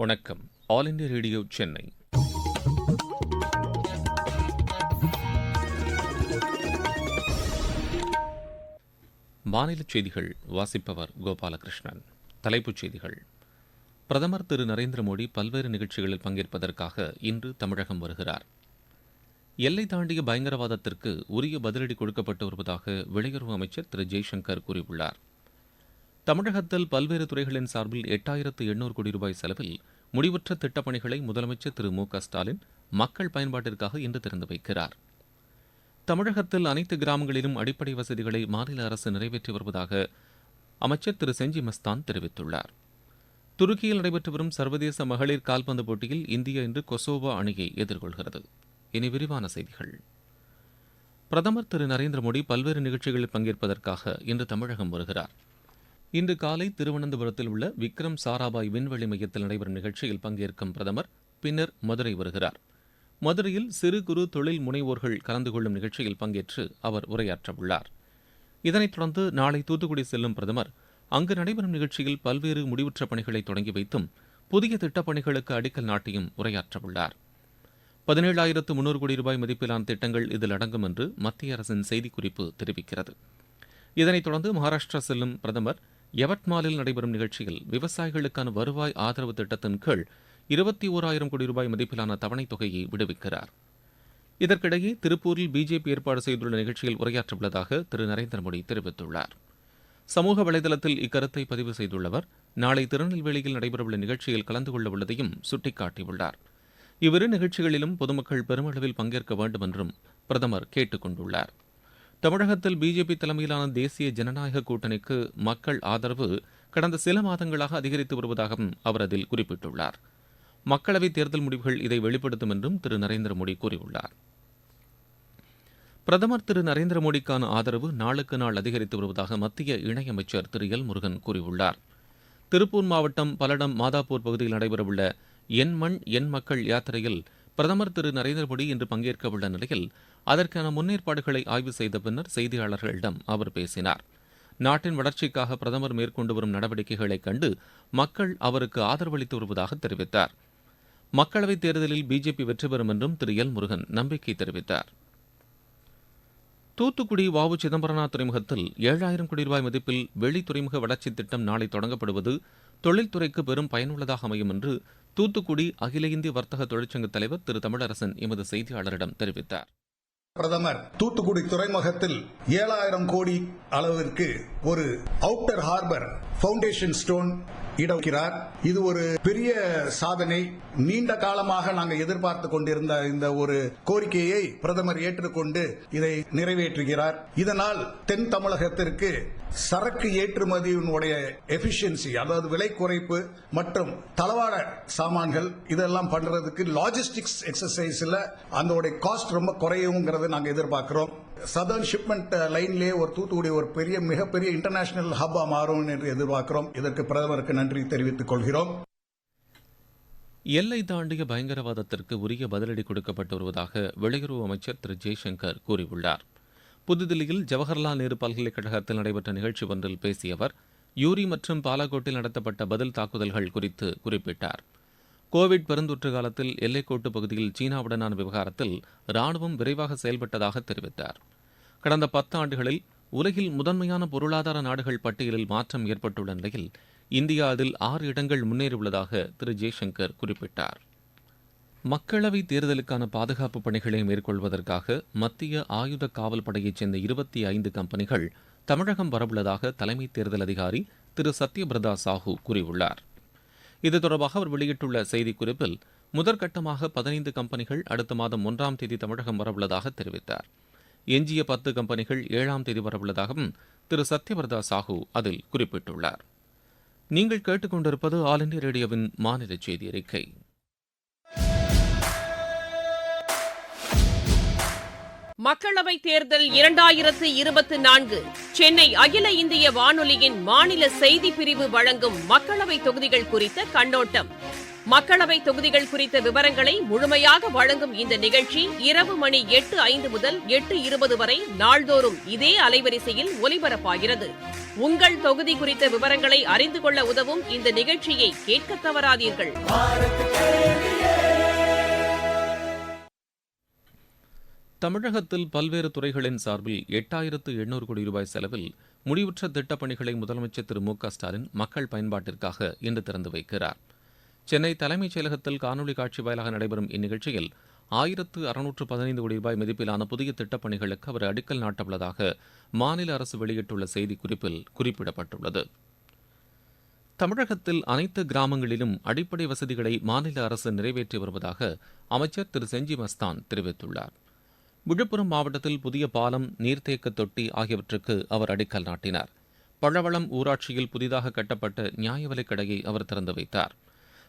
வணக்கம். All India radio Chennai. மாநிலச் செய்திகள் வாசிப்பவர் கோபாலகிருஷ்ணன். தலைப்புச் செய்திகள். பிரதமர் திரு நரேந்திர மோடி பல்வேறு நிகழ்ச்சிகளில் பங்கேற்பதற்காக இன்று தமிழகம் வருகிறார். எல்லை தாண்டிய பயங்கரவாதத்திற்கு உரிய பதிலடி கொடுக்கப்பட்டு வருவதாக வெளியுறவு அமைச்சர் திரு ஜெய்சங்கர் கூறியுள்ளார். தமிழகத்தில் பல்வேறு துறைகளின் சார்பில் 8,800 கோடி ரூபாய் செலவில் முடிவுற்ற திட்டப்பணிகளை முதலமைச்சர் திரு மு க ஸ்டாலின் மக்கள் பயன்பாட்டிற்காக இன்று திறந்து வைக்கிறார். தமிழகத்தில் அனைத்து கிராமங்களிலும் அடிப்படை வசதிகளை மாநில அரசு நிறைவேற்றி வருவதாக அமைச்சர் திரு செஞ்சி மஸ்தான் தெரிவித்துள்ளார். துருக்கியில் நடைபெற்று வரும் சர்வதேச மகளிர் கால்பந்து போட்டியில் இந்தியா இன்று கொசோவா அணியை எதிர்கொள்கிறது. இனி விரிவான செய்திகள். பிரதமர் திரு நரேந்திர மோடி பல்வேறு நிகழ்ச்சிகளில் பங்கேற்பதற்காக இன்று தமிழகம் வருகிறார். இன்று காலை திருவனந்தபுரத்தில் உள்ள விக்ரம் சாராபாய் விண்வெளி மையத்தில் நடைபெறும் நிகழ்ச்சியில் பங்கேற்கும் பிரதமர் பின்னர் மதுரை வருகிறார். மதுரையில் சிறு குறு தொழில் முனைவோர்கள் கலந்து கொள்ளும் நிகழ்ச்சியில் பங்கேற்று அவர் உரையாற்றவுள்ளார். இதனைத் தொடர்ந்து நாளை தூத்துக்குடி செல்லும் பிரதமர் அங்கு நடைபெறும் நிகழ்ச்சியில் பல்வேறு முடிவுற்ற பணிகளை தொடங்கி வைத்தும் புதிய திட்டப்பணிகளுக்கு அடிக்கல் நாட்டியும் உரையாற்றவுள்ளார். 17,300 கோடி ரூபாய் மதிப்பிலான திட்டங்கள் இதில் அடங்கும் என்று மத்திய அரசின் செய்திக்குறிப்பு தெரிவிக்கிறது. இதனைத் தொடர்ந்து மகாராஷ்டிரா செல்லும் பிரதமர் யவத்மாலில் நடைபெறும் நிகழ்ச்சியில் விவசாயிகளுக்கான வருவாய் ஆதரவு திட்டத்தின் கீழ் 21,000 கோடி ரூபாய் மதிப்பிலான தவணைத் தொகையை விடுவிக்கிறார். இதற்கிடையே திருப்பூரில் பிஜேபி ஏற்பாடு செய்துள்ள நிகழ்ச்சியில் உரையாற்றவுள்ளதாக திரு நரேந்திர மோடி தெரிவித்துள்ளார். சமூக வலைதளத்தில் இக்கருத்தை பதிவு செய்துள்ளவர் நாளை திருநெல்வேலியில் நடைபெறவுள்ள நிகழ்ச்சியில் கலந்து கொள்ளவுள்ளதையும் சுட்டிக்காட்டியுள்ளார். இவ்விரு நிகழ்ச்சிகளிலும் பொதுமக்கள் பெருமளவில் பங்கேற்க வேண்டும் என்றும் பிரதமர் கேட்டுக் கொண்டுள்ளார். தமிழகத்தில் பிஜேபி தலைமையிலான தேசிய ஜனநாயக கூட்டணிக்கு மக்கள் ஆதரவு கடந்த சில மாதங்களாக அதிகரித்து வருவதாகவும் அவர் அதில் குறிப்பிட்டுள்ளார். மக்களவைத் தேர்தல் முடிவுகள் இதை வெளிப்படுத்தும் என்றும் திரு நரேந்திர மோடி கூறியுள்ளார். பிரதமர் திரு நரேந்திர மோடிக்கான ஆதரவு நாளுக்கு நாள் அதிகரித்து வருவதாக மத்திய இணையமைச்சர் திரு எல் முருகன் கூறியுள்ளார். திருப்பூர் மாவட்டம் பல்லடம் மாதாப்பூர் பகுதியில் நடைபெறவுள்ள என் மண் என் மக்கள் யாத்திரையில் பிரதமர் திரு நரேந்திர மோடி இன்று பங்கேற்கவுள்ள நிலையில் அதற்கான முன்னேற்பாடுகளை ஆய்வு செய்த பின்னர் செய்தியாளர்களிடம் அவர் பேசினார். நாட்டின் வளர்ச்சிக்காக பிரதமர் மேற்கொண்டு வரும் நடவடிக்கைகளைக் கண்டு மக்கள் அவருக்கு ஆதரவளித்து வருவதாக தெரிவித்தார். மக்களவைத் தேர்தலில் பிஜேபி வெற்றி பெறும் என்றும் திரு எல் முருகன் நம்பிக்கை தெரிவித்தார். தூத்துக்குடி வ.உ. சிதம்பரனார் துறைமுகத்தில் 7,000 கோடி ரூபாய் மதிப்பில் வெளி துறைமுக வளர்ச்சித் திட்டம் நாளை தொடங்கப்படுவது தொழில்துறைக்கு பெரும் பயனுள்ளதாக அமையும் என்று தூத்துக்குடி அகில இந்திய வர்த்தக தொழிற்சங்க தலைவர் திரு தமிழரசன் எமது செய்தியாளரிடம் தெரிவித்தார். பிரதமர் தூத்துக்குடி துறைமுகத்தில் 7,000 கோடி அளவிற்கு ஒரு அவுட்டர் ஹார்பர் பவுண்டேஷன் ஸ்டோன் இடக்கிறார். இது ஒரு பெரிய சாதனை. நீண்ட காலமாக நாங்கள் எதிர்பார்த்து கொண்டிருந்த இந்த ஒரு கோரிக்கையை பிரதமர் ஏற்றுக்கொண்டு இதை நிறைவேற்றுகிறார். இதனால் தென் தமிழகத்திற்கு சரக்கு ஏற்றுமதியினுடைய எபிஷியன்சி, அதாவது விலை குறைப்பு மற்றும் தளவாட சாமான்கள் இதெல்லாம் பண்றதுக்கு லாஜிஸ்டிக்ஸ் எக்ஸசைஸ்ல அதோட காஸ்ட் ரொம்ப குறையுங்கிறத நாங்கள் எதிர்பார்க்கிறோம். சதர்ன் ஷிப்மெண்ட் லைன்லேயே ஒரு தூத்துக்குடி ஒரு மிகப்பெரிய இன்டர்நேஷனல் ஹப்பா மாறும் என்று எதிர்பார்க்கிறோம். இதற்கு பிரதமருக்கு நன்றி தெரிவித்துக் கொள்கிறோம். எல்லை தாண்டிய பயங்கரவாதத்திற்கு உரிய பதிலடி கொடுக்கப்பட்டு வருவதாக வெளியுறவு அமைச்சர் திரு ஜெய்சங்கர் கூறியுள்ளார். புதுதில்லியில் ஜவஹர்லால் நேரு பல்கலைக்கழகத்தில் நடைபெற்ற நிகழ்ச்சி ஒன்றில் பேசிய அவர் யூரி மற்றும் பாலாகோட்டில் நடத்தப்பட்ட பதில் தாக்குதல்கள் குறித்து குறிப்பிட்டார். கோவிட் பெருந்தொற்று காலத்தில் எல்லைக்கோட்டு பகுதியில் சீனாவுடனான விவகாரத்தில் ராணுவம் விரைவாக செயல்பட்டதாக தெரிவித்தார். கடந்த 10 ஆண்டுகளில் உலகில் முதன்மையான பொருளாதார நாடுகள் பட்டியலில் மாற்றம் ஏற்பட்டுள்ள நிலையில் இந்தியா அதில் 6 இடங்கள் முன்னேறியுள்ளதாக திரு ஜெய்சங்கர் குறிப்பிட்டார். மக்களவைத் தேர்தலுக்கான பாதுகாப்பு பணிகளை மேற்கொள்வதற்காக மத்திய ஆயுத காவல் படையைச் சேர்ந்த 25 கம்பெனிகள் தமிழகம் வரவுள்ளதாக தலைமை தேர்தல் அதிகாரி திரு சத்யபிரதா சாஹூ கூறியுள்ளார். இது தொடர்பாக அவர் வெளியிட்டுள்ள செய்திக்குறிப்பில் முதற்கட்டமாக 15 கம்பெனிகள் அடுத்த மாதம் 1ஆம் தேதி தமிழகம் வரவுள்ளதாக தெரிவித்தார். எஞ்சிய 10 கம்பெனிகள் 7ஆம் தேதி வரவுள்ளதாகவும் திரு சத்யபிரதா சாஹூ அதில் குறிப்பிட்டுள்ளார். நீங்கள் கேட்டுக்கொண்டிருப்பது ஆல் இண்டியா ரேடியோவின் மாநில செய்தி அறிக்கை. மக்களவைத் தேர்தல் 2024 சென்னை அகில இந்திய வானொலியின் மாநில செய்திப் பிரிவு வழங்கும் மக்களவைத் தொகுதிகள் குறித்த கண்ணோட்டம். மக்களவை தொகுதிகள் குறித்த விவரங்களை முழுமையாக வழங்கும் இந்த நிகழ்ச்சி இரவு மணி 8:05 முதல் 8:20 வரை நாள்தோறும் இதே அலைவரிசையில் ஒலிபரப்பாகிறது. உங்கள் தொகுதி குறித்த விவரங்களை அறிந்து கொள்ள உதவும் இந்த நிகழ்ச்சியை கேட்க தவறாதீர்கள். தமிழகத்தில் பல்வேறு துறைகளின் சார்பில் 8800 கோடி ரூபாய் செலவில் முடிவுற்ற திட்டப் பணிகளை முதலமைச்சர் திரு மு.க.ஸ்டாலின் மக்கள் பயன்பாட்டிற்காக இன்று திறந்து வைக்கிறார். சென்னை தலைமைச் செயலகத்தில் காணொலி காட்சி வாயிலாக நடைபெறும் இந்நிகழ்ச்சியில் 1615 கோடி ரூபாய் மதிப்பிலான புதிய திட்டப் பணிகளுக்கு அவர் அடிக்கல் நாட்டவுள்ளதாக மாநில அரசு வெளியிட்டுள்ள செய்திக்குறிப்பில் குறிப்பிடப்பட்டுள்ளது. தமிழகத்தில் அனைத்து கிராமங்களிலும் அடிப்படை வசதிகளை மாநில அரசு நிறைவேற்றி வருவதாக அமைச்சர் திரு செஞ்சி மஸ்தான் தெரிவித்துள்ளார். விழுப்புரம் மாவட்டத்தில் புதிய பாலம், நீர்த்தேக்க தொட்டி ஆகியவற்றுக்கு அவர் அடிக்கல் நாட்டினார். பழவளம் ஊராட்சியில் புதிதாக கட்டப்பட்ட நியாய விலைக் கடையை அவர் திறந்து வைத்தார்.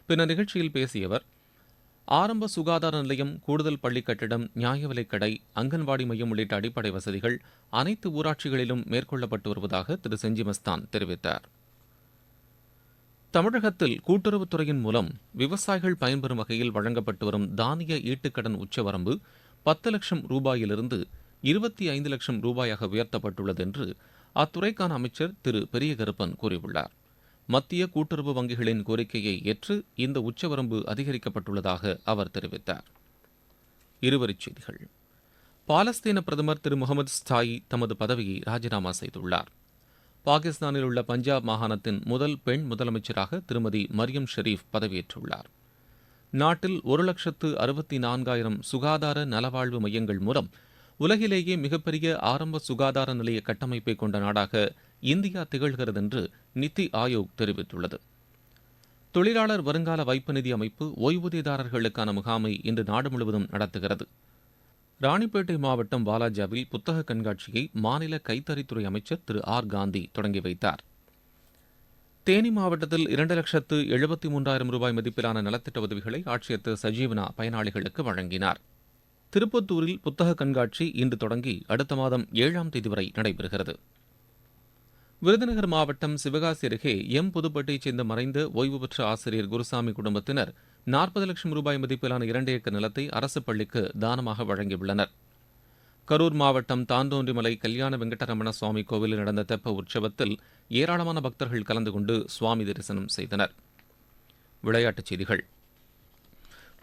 பின்னர் நிகழ்ச்சியில் பேசிய அவர், ஆரம்ப சுகாதார நிலையம், கூடுதல் பள்ளி கட்டிடம், நியாய விலைக் கடை, அங்கன்வாடி மையம் உள்ளிட்ட அடிப்படை வசதிகள் அனைத்து ஊராட்சிகளிலும் மேற்கொள்ளப்பட்டு வருவதாக திரு செஞ்சி மஸ்தான் தெரிவித்தார். தமிழகத்தில் கூட்டுறவுத்துறையின் மூலம் விவசாயிகள் பயன்பெறும் வகையில் வழங்கப்பட்டு வரும் தானிய ஈட்டுக்கடன் உச்சவரம்பு 10 லட்சம் ரூபாயிலிருந்து 25 லட்சம் ரூபாயாக உயர்த்தப்பட்டுள்ளது என்று அத்துறைக்கான அமைச்சர் திரு பெரியகருப்பன் கூறியுள்ளார். மத்திய கூட்டுறவு வங்கிகளின் கோரிக்கையை ஏற்று இந்த உச்சவரம்பு அதிகரிக்கப்பட்டுள்ளதாக அவர் தெரிவித்தார். இருவரிச் செய்திகள். பாலஸ்தீன பிரதமர் திரு முகமது ஸ்டாயி தமது பதவியை ராஜினாமா செய்துள்ளார். பாகிஸ்தானில் உள்ள பஞ்சாப் மாகாணத்தின் முதல் பெண் முதலமைச்சராக திருமதி மரியம் ஷெரீப் பதவியேற்றுள்ளார். நாட்டில் 1,64,000 சுகாதார நலவாழ்வு மையங்கள் மூலம் உலகிலேயே மிகப்பெரிய ஆரம்ப சுகாதார நிலைய கட்டமைப்பை கொண்ட நாடாக இந்தியா திகழ்கிறது என்று நித்தி ஆயோக் தெரிவித்துள்ளது. தொழிலாளர் வருங்கால வைப்பு நிதி அமைப்பு ஓய்வூதியதாரர்களுக்கான முகாமை இன்று நாடு முழுவதும் நடத்துகிறது. ராணிப்பேட்டை மாவட்டம் வாலாஜாவில் புத்தக கண்காட்சியை மாநில கைத்தறித்துறை அமைச்சர் திரு ஆர் காந்தி தொடங்கி வைத்தார். தேனி மாவட்டத்தில் 2,73,000 ரூபாய் மதிப்பிலான நலத்திட்ட உதவிகளை ஆட்சியர் திரு சஜீவனா பயனாளிகளுக்கு வழங்கினார். திருப்பத்தூரில் புத்தக கண்காட்சி இன்று தொடங்கி அடுத்த மாதம் 7ஆம் தேதி வரை நடைபெறுகிறது. விருதுநகர் மாவட்டம் சிவகாசி அருகே புதுப்பட்டியைச் சேர்ந்த மறைந்த ஓய்வு பெற்ற ஆசிரியர் குருசாமி குடும்பத்தினர் 40 லட்சம் ரூபாய் மதிப்பிலான 2 ஏக்கர் நிலத்தை அரசு பள்ளிக்கு தானமாக வழங்கியுள்ளனர். கரூர் மாவட்டம் தாந்தோன்றிமலை கல்யாண வெங்கடரமண சுவாமி கோவிலில் நடந்த தெப்ப உற்சவத்தில் ஏராளமான பக்தர்கள் கலந்து கொண்டு சுவாமி தரிசனம் செய்தனர். விளையாட்டுச் செய்திகள்.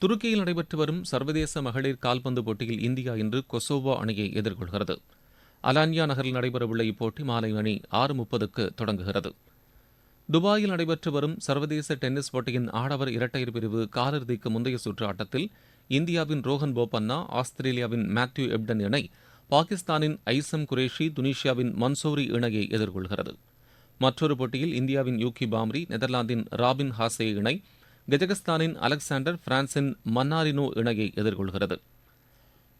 துருக்கியில் நடைபெற்று வரும் சர்வதேச மகளிர் கால்பந்து போட்டியில் இந்தியா இன்று கொசோவோ அணியை எதிர்கொள்கிறது. அலான்யா நகரில் நடைபெறவுள்ள இப்போட்டி மாலை மணி 6:30க்கு தொடங்குகிறது. துபாயில் நடைபெற்று வரும் சர்வதேச டென்னிஸ் போட்டியின் ஆடவர் இரட்டையர் பிரிவு காலிறுதிக்கு முந்தைய சுற்று ஆட்டத்தில் இந்தியாவின் ரோஹன் போபண்ணா, ஆஸ்திரேலியாவின் மேத்யூ எப்டன் இணை பாகிஸ்தானின் ஐசம் குரேஷி, துனிஷியாவின் மன்சோரி இணையை எதிர்கொள்கிறது. மற்றொரு போட்டியில் இந்தியாவின் யூகி பாம்ரி, நெதர்லாந்தின் ராபின் ஹாசே இணை கஜகஸ்தானின் அலெக்சாண்டர், பிரான்சின் மன்னாரினோ இணையை எதிர்கொள்கிறது.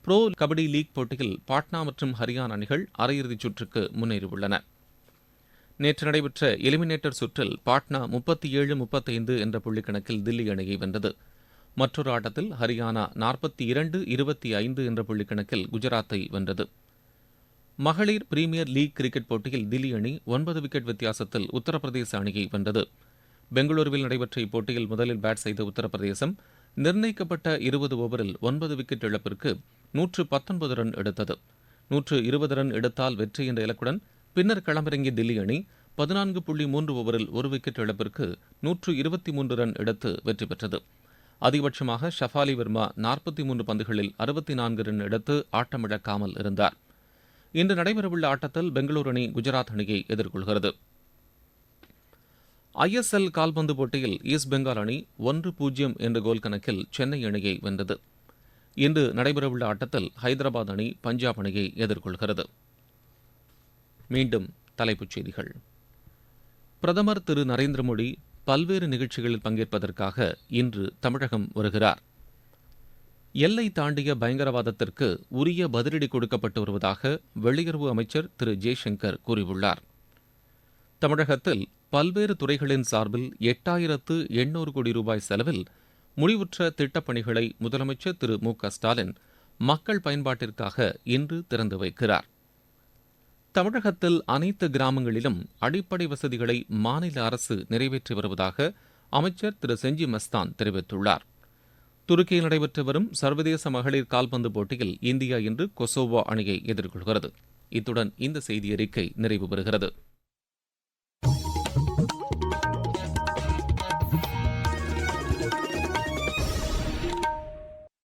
புரோ கபடி லீக் போட்டியில் பாட்னா மற்றும் ஹரியானா அணிகள் அரையிறுதிச் சுற்றுக்கு முன்னேறியுள்ளன. நேற்று நடைபெற்ற எலிமினேட்டர் சுற்றில் பாட்னா 37-35 என்ற புள்ளிக்கணக்கில் தில்லி அணியை வென்றது. மற்றொரு ஆட்டத்தில் ஹரியானா 42-25 என்ற புள்ளிக்கணக்கில் குஜராத்தை வென்றது. மகளிர் பிரீமியர் லீக் கிரிக்கெட் போட்டியில் தில்லி அணி 9 விக்கெட் வித்தியாசத்தில் உத்தரப்பிரதேச அணியை வென்றது. பெங்களூருவில் நடைபெற்ற இப்போட்டியில் முதலில் பேட் செய்த உத்தரப்பிரதேசம் நிர்ணயிக்கப்பட்ட 20 ஓவரில் 9 விக்கெட் இழப்பிற்கு 119 ரன் எடுத்தது. 120 ரன் எடுத்தால் வெற்றி என்ற இலக்குடன் பின்னர் களமிறங்கிய தில்லி அணி 14.3 ஓவரில் 1 விக்கெட் இழப்பிற்கு 123 ரன் எடுத்து வெற்றி பெற்றது. அதிகபட்சமாக ஷஃபாலி வர்மா 43 பந்துகளில் 64 ரன் எடுத்து ஆட்டமிழக்காமல் இருந்தார். இன்று நடைபெறவுள்ள ஆட்டத்தில் பெங்களூரு அணி குஜராத் அணியை எதிர்கொள்கிறது. ISL கால்பந்து போட்டியில் ஈஸ்ட் பெங்கால் அணி 1-0 என்ற கோல் கணக்கில் சென்னை அணியை வென்றது. இன்று நடைபெறவுள்ள ஆட்டத்தில் ஹைதராபாத் அணி பஞ்சாப் அணியை எதிர்கொள்கிறது. மீண்டும் தலைப்புச் செய்திகள். பிரதமர் திரு நரேந்திர மோடி பல்வேறு நிகழ்ச்சிகளில் பங்கேற்பதற்காக இன்று தமிழகம் வருகிறார். எல்லை தாண்டிய பயங்கரவாதத்திற்கு உரிய பதிலடி கொடுக்கப்பட்டு வருவதாக வெளியுறவு அமைச்சர் திரு ஜெய்சங்கர் கூறியுள்ளார். தமிழகத்தில் பல்வேறு துறைகளின் சார்பில் 8800 கோடி ரூபாய் செலவில் முடிவுற்ற திட்டப்பணிகளை முதலமைச்சர் திரு மு.க.ஸ்டாலின் மக்கள் பயன்பாட்டிற்காக இன்று திறந்து வைக்கிறார். தமிழகத்தில் அனைத்து கிராமங்களிலும் அடிப்படை வசதிகளை மாநில அரசு நிறைவேற்றி வருவதாக அமைச்சர் திரு செஞ்சி மஸ்தான் தெரிவித்துள்ளார். துருக்கியில் நடைபெற்று வரும் சர்வதேச மகளிர் கால்பந்து போட்டியில் இந்தியா இன்று கொசோவோ அணியை எதிர்கொள்கிறது. இத்துடன் இந்த செய்தியறிக்கை நிறைவு பெறுகிறது.